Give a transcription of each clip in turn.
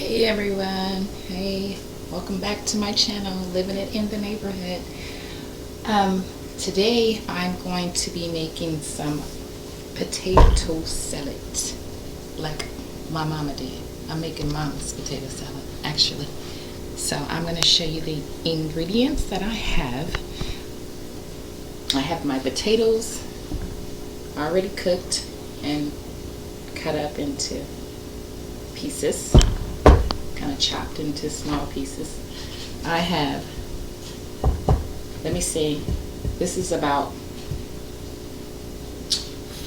Hey everyone, hey, welcome back to my channel, Living It in the Neighborhood. Today I'm going to be making some potato salad like my mama did. I'm making mama's potato salad actually. So I'm going to show you the ingredients that I have. I have my potatoes already cooked and cut up into pieces, kind of chopped into small pieces. I have, let me see, this is about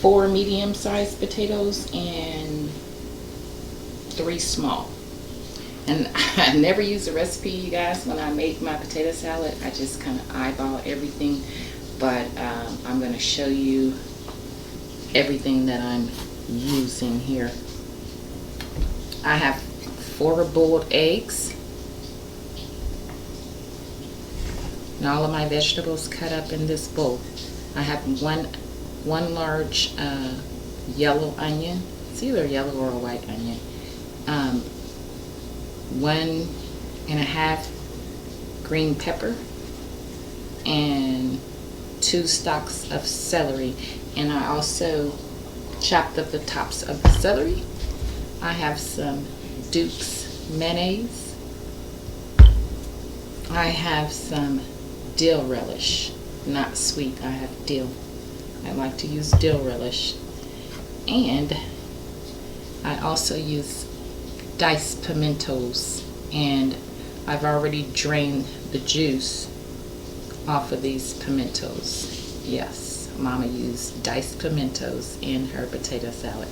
4 medium-sized potatoes and 3 small. And I never use a recipe, you guys, when I make my potato salad. I just kind of eyeball everything, but I'm going to show you everything that I'm using here. I have 4 boiled eggs, and all of my vegetables cut up in this bowl. I have one large yellow onion. It's either yellow or a white onion. 1.5 green pepper, and 2 stalks of celery. And I also chopped up the tops of the celery. I have some Stalks mayonnaise. I have some dill relish, not sweet. I have dill. I like to use dill relish. And I also use diced pimientos, and I've already drained the juice off of these pimientos. Yes, Mama used diced pimientos in her potato salad,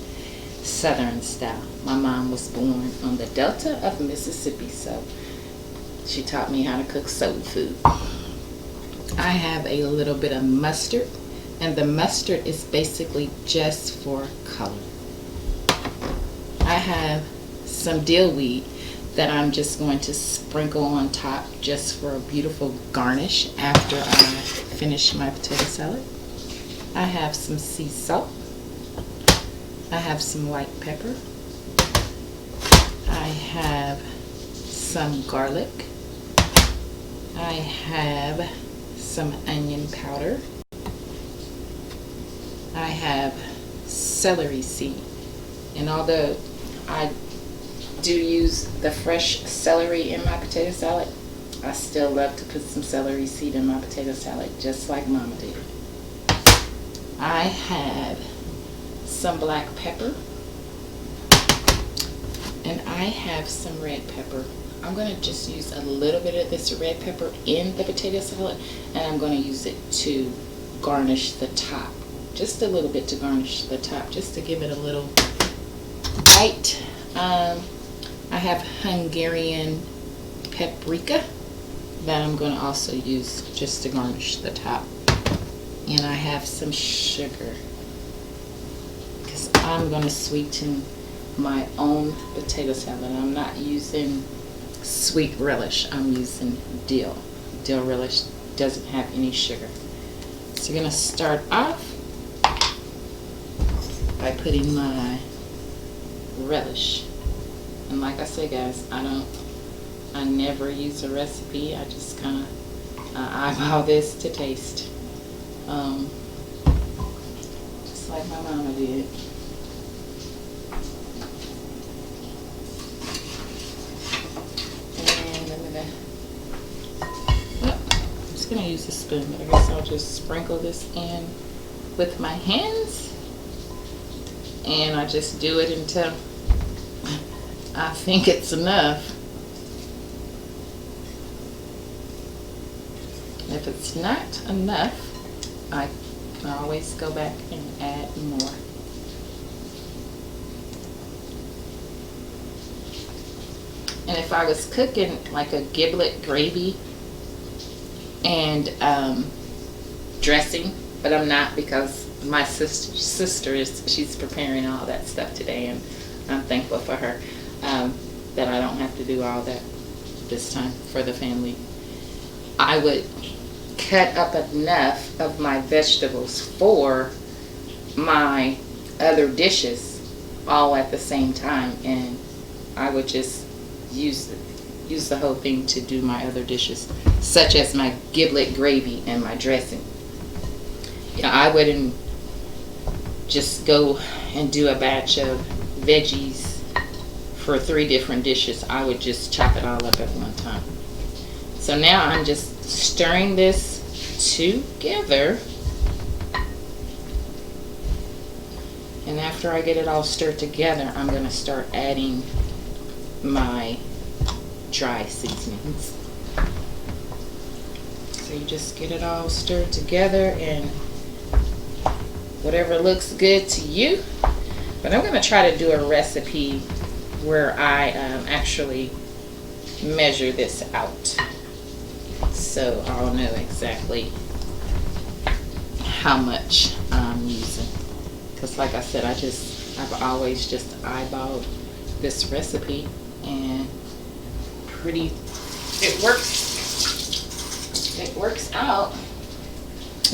Southern style. My mom was born on the Delta of Mississippi, so she taught me how to cook soul food. I have a little bit of mustard, and the mustard is basically just for color. I have some dill weed that I'm just going to sprinkle on top just for a beautiful garnish after I finish my potato salad. I have some sea salt. I have some white pepper. I have some garlic. I have some onion powder. I have celery seed. And although I do use the fresh celery in my potato salad, I still love to put some celery seed in my potato salad, just like Mama did. I have some black pepper, and I have some red pepper. I'm going to just use a little bit of this red pepper in the potato salad, and I'm going to use it to garnish the top. Just a little bit to garnish the top, just to give it a little bite. I have Hungarian paprika that I'm going to also use just to garnish the top. And I have some sugar, because I'm going to sweeten my own potato salad. I'm not using sweet relish. I'm using dill. Dill relish doesn't have any sugar. So you're going to start off by putting my relish. And like I say, guys, I never use a recipe. I just kind of eyeball this to taste. Just like my mama did. And I'm just gonna use a spoon, but I guess I'll just sprinkle this in with my hands, and I just do it until I think it's enough. If it's not enough, I can always go back and add more. And if I was cooking like a giblet gravy and dressing, but I'm not, because my sister she's preparing all that stuff today, and I'm thankful for her that I don't have to do all that this time for the family. I would cut up enough of my vegetables for my other dishes all at the same time, and I would just use the whole thing to do my other dishes, such as my giblet gravy and my dressing. You know, I wouldn't just go and do a batch of veggies for 3 different dishes. I would just chop it all up at one time. So now I'm just stirring this together. And after I get it all stirred together, I'm going to start adding my dry seasonings. So you just get it all stirred together and whatever looks good to you. But I'm going to try to do a recipe where I actually measure this out, so I'll know exactly how much I'm using. Because like I said, I've always just eyeballed this recipe, and it works out.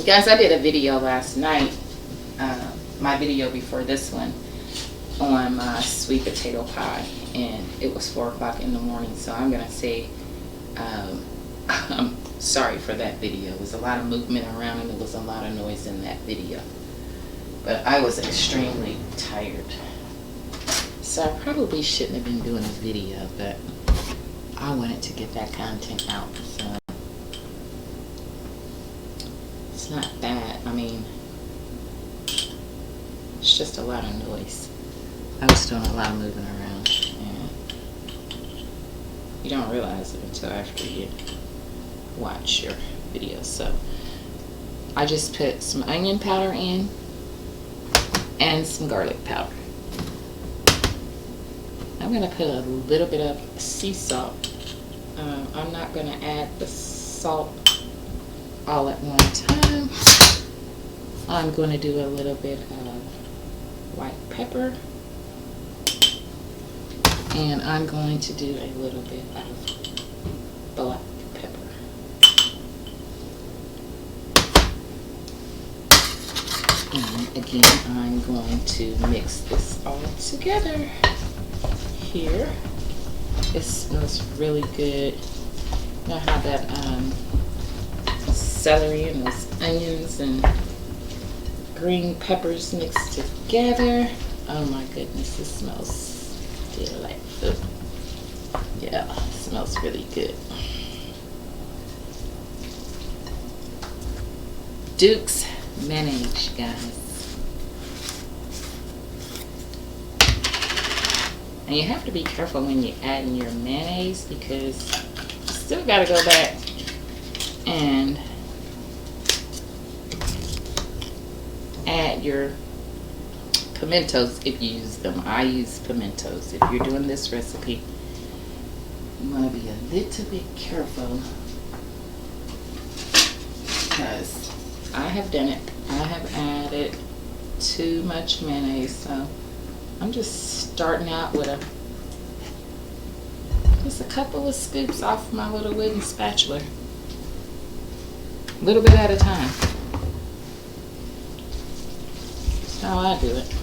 Guys, I did a video last night, my video before this one, on my sweet potato pie, and it was 4 o'clock in the morning. So I'm gonna say I'm sorry for that video. It was a lot of movement around and there was a lot of noise in that video, but I was extremely tired, so I probably shouldn't have been doing a video, but I wanted to get that content out. So it's not bad. I mean, it's just a lot of noise. I was doing a lot of moving around, and you don't realize it until after you watch your video. So I just put some onion powder in and some garlic powder. I'm going to put a little bit of sea salt. I'm not going to add the salt all at one time. I'm going to do a little bit of white pepper. And I'm going to do a little bit of black pepper. And again, I'm going to mix this all together here. It smells really good. You know how that celery and those onions and green peppers mixed together. Oh my goodness, it smells delightful. Yeah, it smells really good. Duke's mayonnaise, guys. And you have to be careful when you add in your mayonnaise, because you still got to go back and add your pimientos if you use them. I use pimientos. If you're doing this recipe, you want to be a little bit careful, because I have done it. I have added too much mayonnaise, so I'm just starting out with just a couple of scoops off my little wooden spatula, a little bit at a time. That's how I do it.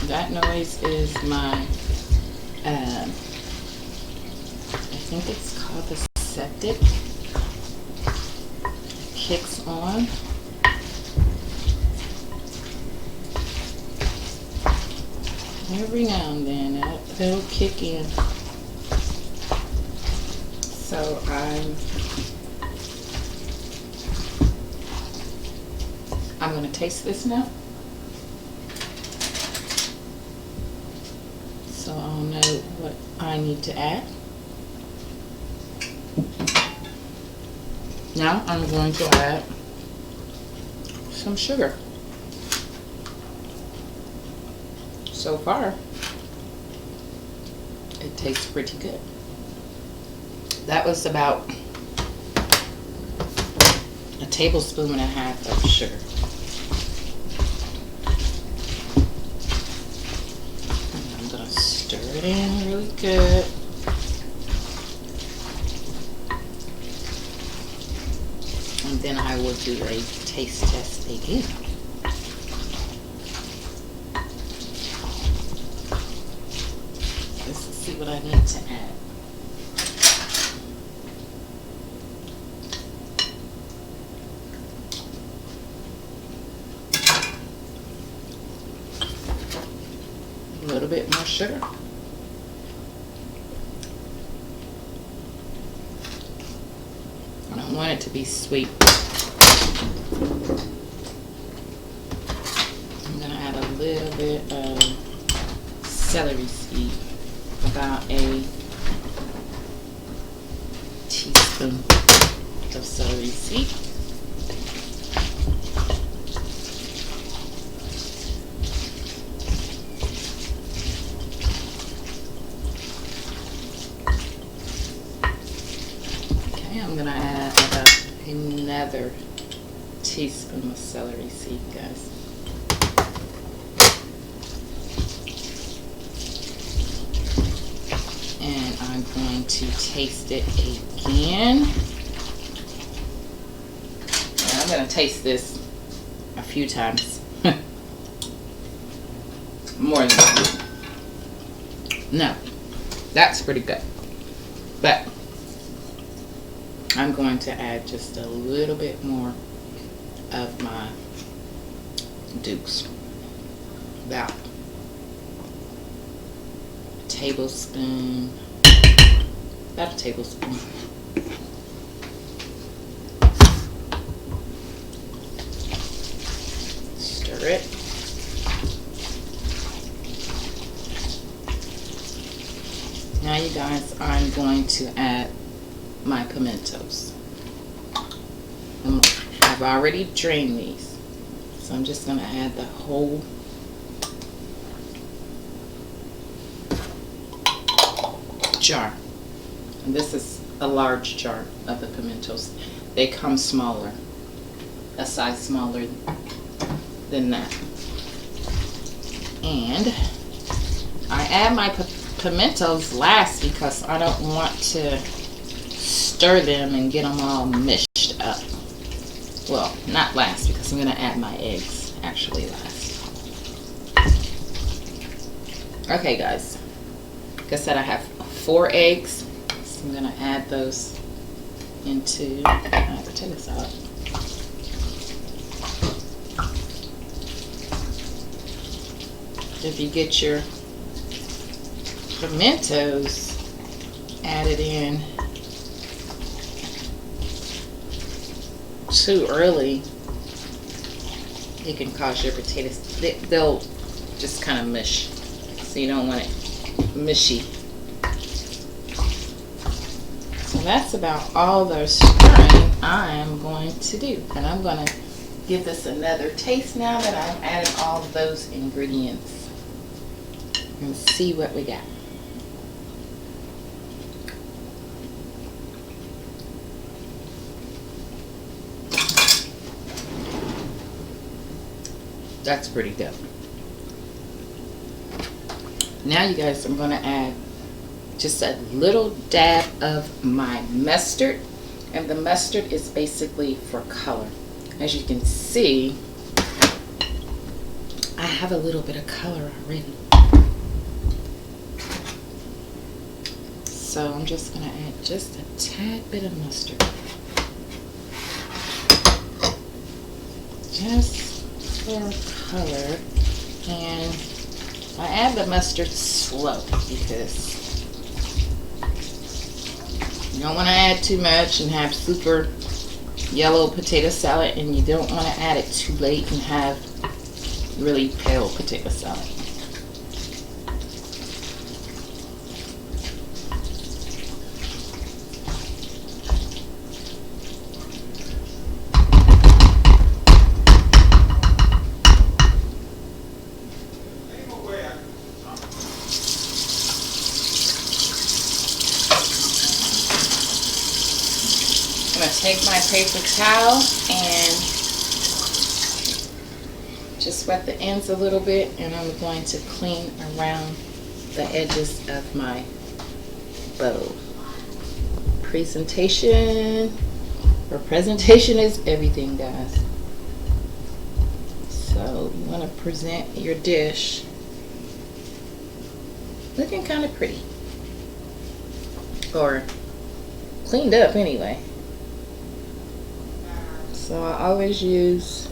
That noise is my, I think it's called the septic. It kicks on. Every now and then it'll kick in. So I'm going to taste this now. So I'll know what I need to add. Now I'm going to add some sugar. so far, it tastes pretty good. That was about a tablespoon and a half of sugar. And I'm going to stir it in really good. And then I will do a taste test again. Let's see what I need to add. A little bit more sugar. I don't want it to be sweet. I'm going to add a little bit of celery seed, about a teaspoon of celery seed. I'm going to add another teaspoon of celery seed, guys. And I'm going to taste it again. And I'm going to taste this a few times. More than that. No, that's pretty good. But I'm going to add just a little bit more of my Dukes. About a tablespoon. About a tablespoon. Stir it. Now you guys, I'm going to add my pimentos. I've already drained these, so I'm just going to add the whole jar. And this is a large jar of the pimentos. They come smaller, a size smaller than that. And I add my pimentos last because I don't want to stir them and get them all mished up. Well, not last because I'm going to add my eggs actually last. Okay guys, like I said, I have 4 eggs, so I'm going to add those into my potato salad. If you get your pimentos added in too early, it can cause your potatoes, they'll just kind of mush, so you don't want it mushy. So that's about all the stirring I am going to do, and I'm going to give this another taste now that I've added all of those ingredients and see what we got. That's pretty good. Now you guys, I'm going to add just a little dab of my mustard, and the mustard is basically for color. As you can see, I have a little bit of color already. So I'm just going to add just a tad bit of mustard. Just for color. And I add the mustard slow because you don't want to add too much and have super yellow potato salad, and you don't want to add it too late and have really pale potato salad. my paper towel and just wet the ends a little bit, and I'm going to clean around the edges of my bowl. Presentation is everything, guys. So you want to present your dish looking kind of pretty, or cleaned up anyway. So I always use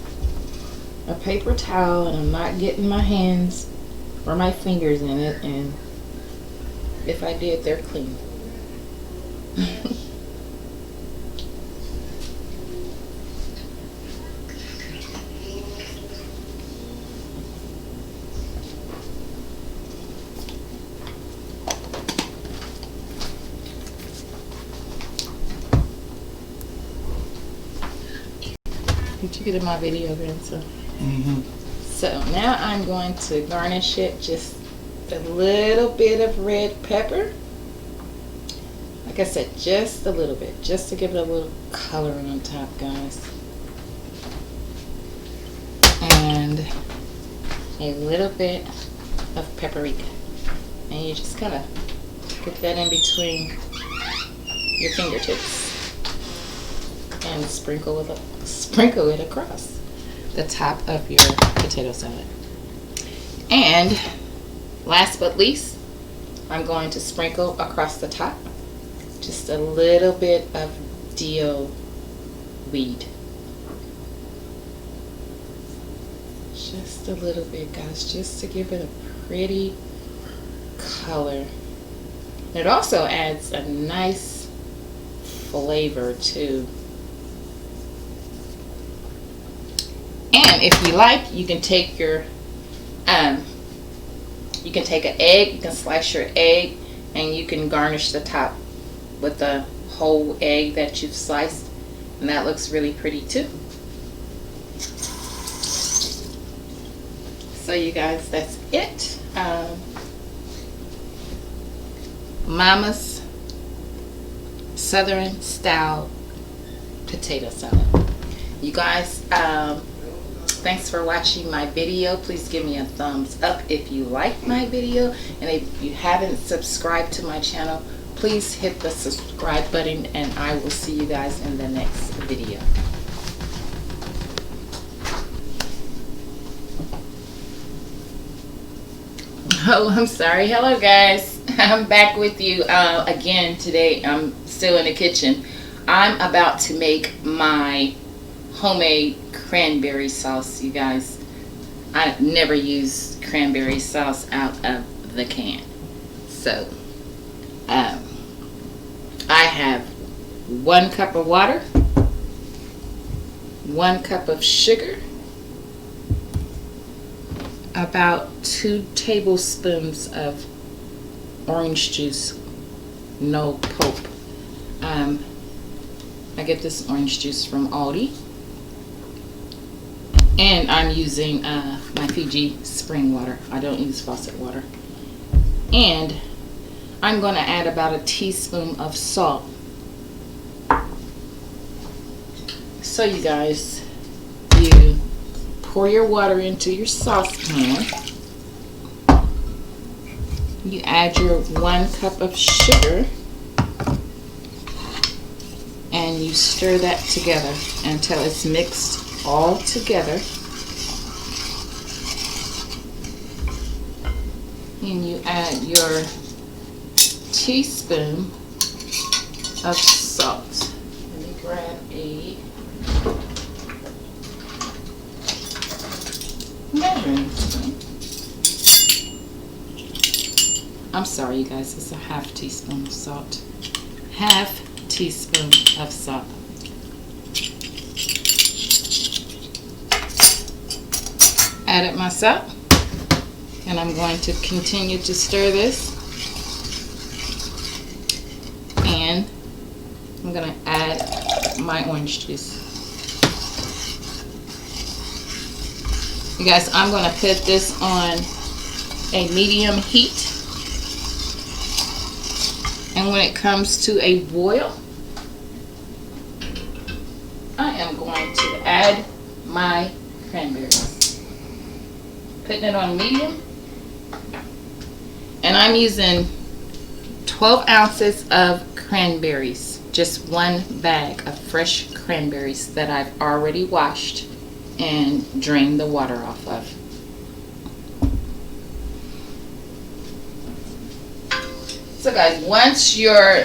a paper towel, and I'm not getting my hands or my fingers in it, and if I did, they're clean. Did you get in my video, grandson? Mm-hmm. So now I'm going to garnish it, just a little bit of red pepper. Like I said, just a little bit, just to give it a little color on top, guys. And a little bit of paprika. And you just kind of get that in between your fingertips and sprinkle it across the top of your potato salad. And last but least, I'm going to sprinkle across the top just a little bit of dill weed. Just a little bit, guys, just to give it a pretty color. It also adds a nice flavor too. And if you like, you can take your you can take an egg, you can slice your egg, and you can garnish the top with a whole egg that you've sliced, and that looks really pretty too. So you guys, that's it. Mama's Southern style potato salad. You guys, thanks for watching my video. Please give me a thumbs up if you like my video, and if you haven't subscribed to my channel, please hit the subscribe button, and I will see you guys in the next video. Oh, I'm sorry. Hello guys, I'm back with you again today. I'm still in the kitchen. I'm about to make my homemade cranberry sauce, you guys. I've never used cranberry sauce out of the can. So I have 1 cup of water, 1 cup of sugar, about 2 tablespoons of orange juice, no pulp. I get this orange juice from Aldi, and I'm using my Fiji spring water. I don't use faucet water. And I'm going to add about a teaspoon of salt. So you guys, you pour your water into your saucepan. You add your 1 cup of sugar, and you stir that together until it's mixed all together. And you add your teaspoon of salt. Let me grab a measuring spoon. I'm sorry, you guys, it's a half teaspoon of salt. Half teaspoon of salt. Added my salt, and I'm going to continue to stir this, and I'm going to add my orange juice. You guys, I'm going to put this on a medium heat, and when it comes to a boil, am going to add my cranberries. Putting it on medium. And I'm using 12 ounces of cranberries. Just one bag of fresh cranberries that I've already washed and drained the water off of. So guys, once your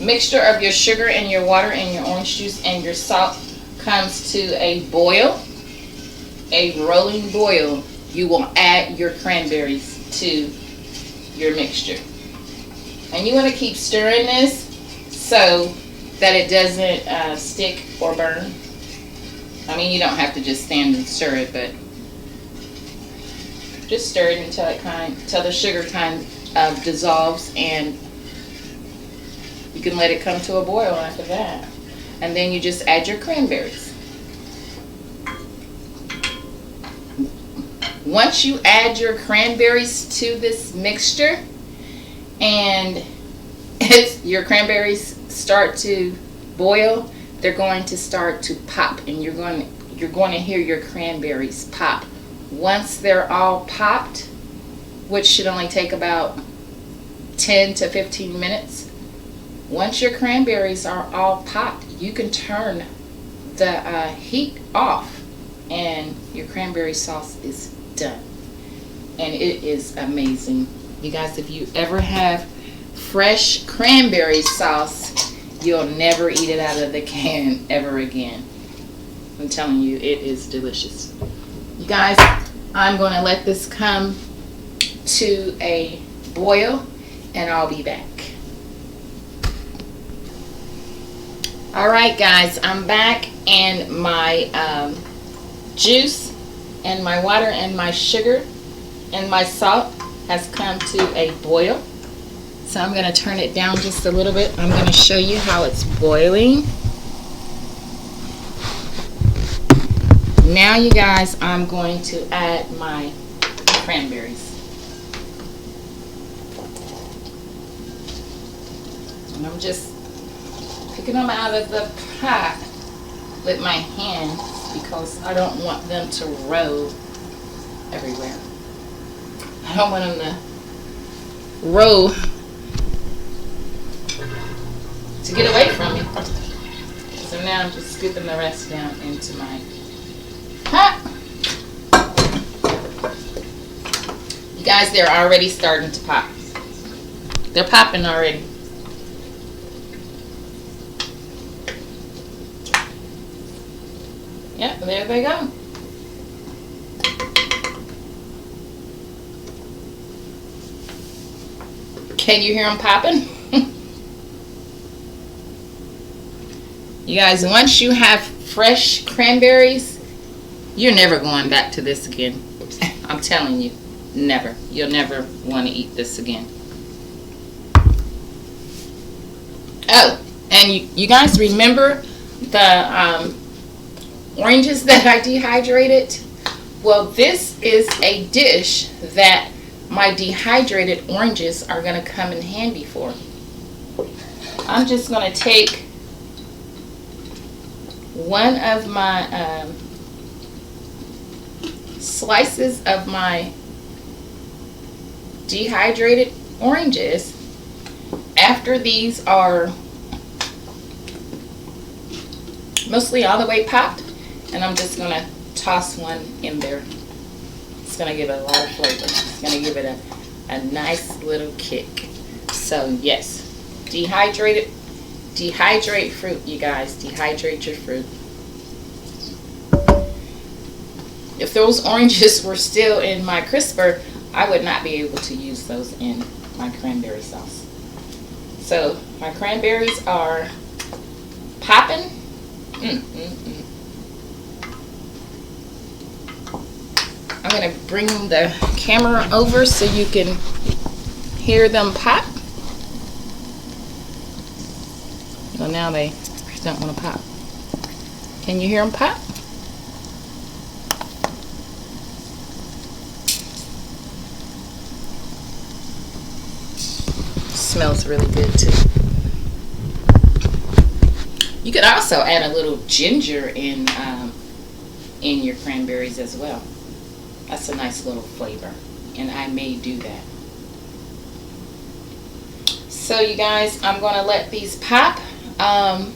mixture of your sugar and your water and your orange juice and your salt comes to a boil, a rolling boil, you will add your cranberries to your mixture. And you want to keep stirring this so that it doesn't stick or burn. I mean, you don't have to just stand and stir it, but just stir it until the sugar kind of dissolves, and you can let it come to a boil after that. And then you just add your cranberries. Once you add your cranberries to this mixture and your cranberries start to boil, they're going to start to pop, and you're going to hear your cranberries pop. Once they're all popped, which should only take about 10 to 15 minutes, once your cranberries are all popped, you can turn the heat off and your cranberry sauce is done. And it is amazing. You guys, if you ever have fresh cranberry sauce, you'll never eat it out of the can ever again. I'm telling you, it is delicious. You guys, I'm going to let this come to a boil and I'll be back. Alright guys, I'm back, and my juice and my water and my sugar and my salt has come to a boil. So I'm going to turn it down just a little bit. I'm going to show you how it's boiling. Now you guys, I'm going to add my cranberries. And I'm just picking them out of the pot with my hands because I don't want them to roll everywhere. I don't want them to roll to get away from me. So now I'm just scooping the rest down into my pot. You guys, they're already starting to pop. They're popping already. Yep, there they go. Can you hear them popping? You guys, once you have fresh cranberries, you're never going back to this again. I'm telling you, never. You'll never want to eat this again. Oh, and you guys remember the oranges that I dehydrated? Well, this is a dish that my dehydrated oranges are going to come in handy for. I'm just going to take one of my slices of my dehydrated oranges. After these are mostly all the way popped, and I'm just going to toss one in there. It's going to give it a lot of flavor. It's going to give it a nice little kick. So yes, dehydrate fruit, you guys. Dehydrate your fruit. If those oranges were still in my crisper, I would not be able to use those in my cranberry sauce. So my cranberries are popping. I'm going to bring the camera over so you can hear them pop. Well, now they don't want to pop. Can you hear them pop? Smells really good too. You could also add a little ginger in your cranberries as well. That's a nice little flavor, and I may do that. So you guys, I'm going to let these pop, and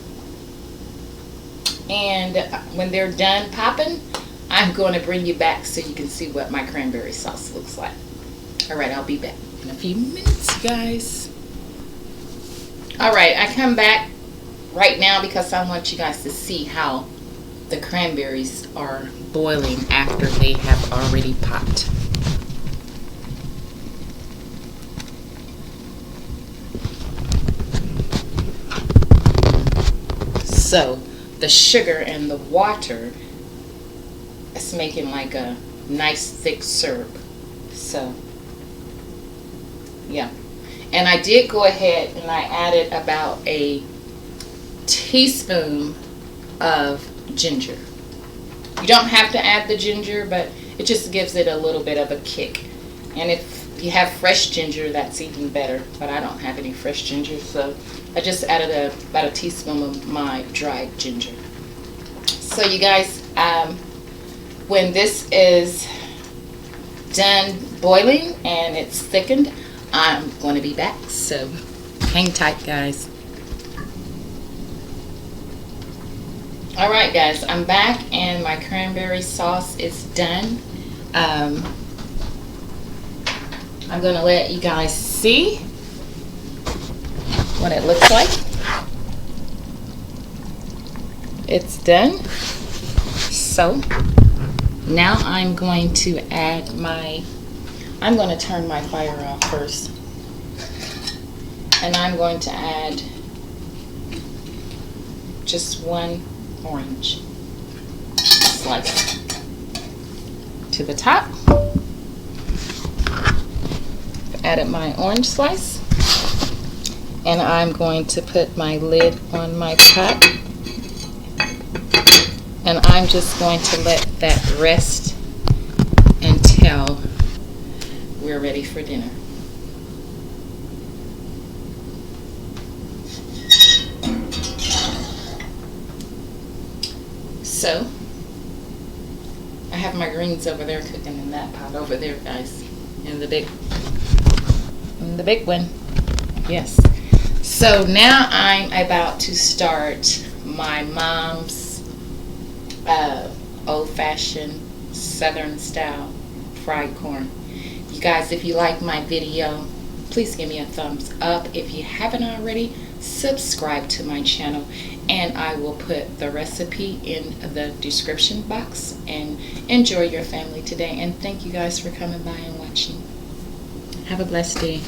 when they're done popping, I'm going to bring you back so you can see what my cranberry sauce looks like. Alright, I'll be back in a few minutes, you guys. Alright, I come back right now because I want you guys to see how the cranberries are boiling after they have already popped. So the sugar and the water is making like a nice thick syrup. So yeah, and I did go ahead and I added about a teaspoon of ginger. You don't have to add the ginger, but it just gives it a little bit of a kick. And if you have fresh ginger, that's even better, but I don't have any fresh ginger, so I just added about a teaspoon of my dried ginger. So you guys, when this is done boiling and it's thickened, I'm going to be back, so hang tight, guys. Alright guys, I'm back and my cranberry sauce is done. I'm going to let you guys see what it looks like. It's done. So now I'm going to add I'm going to turn my fire off first. And I'm going to add just one orange slice to the top. Added my orange slice, and I'm going to put my lid on my pot, and I'm just going to let that rest until we're ready for dinner. So I have my greens over there cooking in that pot over there, guys, in the big one. Yes. So now I'm about to start my mom's old-fashioned southern style fried corn. You guys, if you like my video, please give me a thumbs up. If you haven't already, subscribe to my channel, and I will put the recipe in the description box. And enjoy your family today, and thank you guys for coming by and watching. Have a blessed day.